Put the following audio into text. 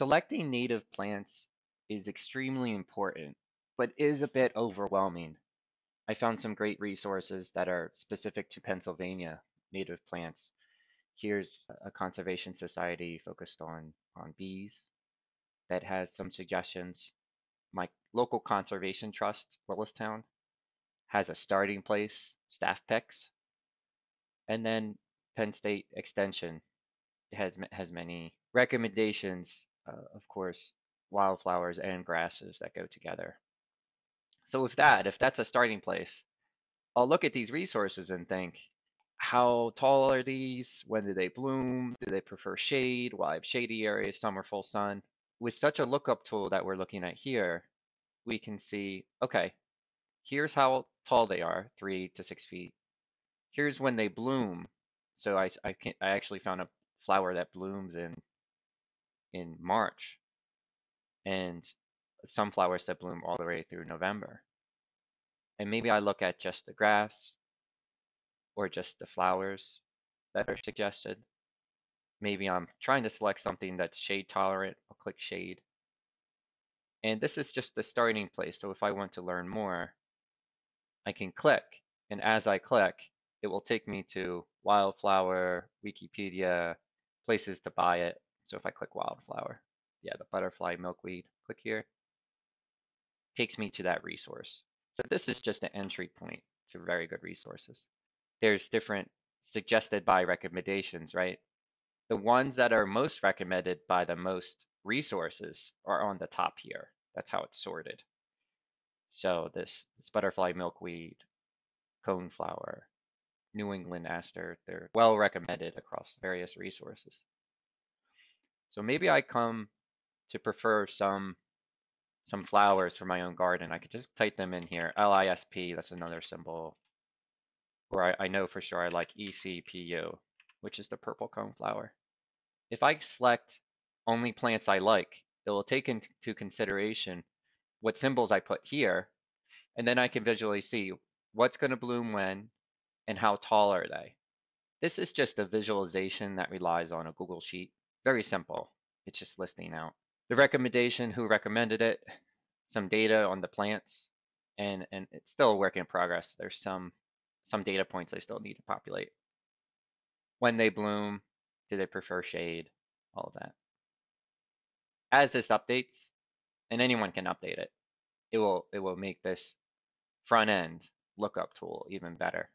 Selecting native plants is extremely important, but is a bit overwhelming. I found some great resources that are specific to Pennsylvania native plants. Here's a conservation society focused on bees that has some suggestions. My local conservation trust, Willistown, has a starting place, staff picks, and then Penn State Extension has many recommendations, of course, wildflowers and grasses that go together. So with that, if that's a starting place, I'll look at these resources and think, how tall are these? When do they bloom? Do they prefer shade? Well, I have shady areas, some are full sun. With such a lookup tool that we're looking at here, we can see, okay, here's how tall they are, 3 to 6 feet. Here's when they bloom. So I actually found a flower that blooms in March, and some flowers that bloom all the way through November. And maybe I look at just the grass or just the flowers that are suggested. Maybe I'm trying to select something that's shade tolerant. I'll click shade. And this is just the starting place. So if I want to learn more, I can click. And as I click, it will take me to Wildflower, Wikipedia, places to buy it. So if I click Wildflower, yeah, the butterfly milkweed, click here, takes me to that resource. So this is just an entry point to very good resources. There's different suggested by recommendations, right? The ones that are most recommended by the most resources are on the top here. That's how it's sorted. So this butterfly milkweed, coneflower, New England aster, they're well recommended across various resources. So maybe I come to prefer some flowers for my own garden. I could just type them in here. LISP, that's another symbol. Or I know for sure I like ECPU, which is the purple coneflower. If I select only plants I like, it will take into consideration what symbols I put here, and then I can visually see what's going to bloom when and how tall are they. This is just a visualization that relies on a Google Sheet. Very simple. It's just listing out the recommendation, who recommended it, some data on the plants, and it's still a work in progress. There's some data points I still need to populate. When they bloom, do they prefer shade? All of that. As this updates, and anyone can update it, it will make this front end lookup tool even better.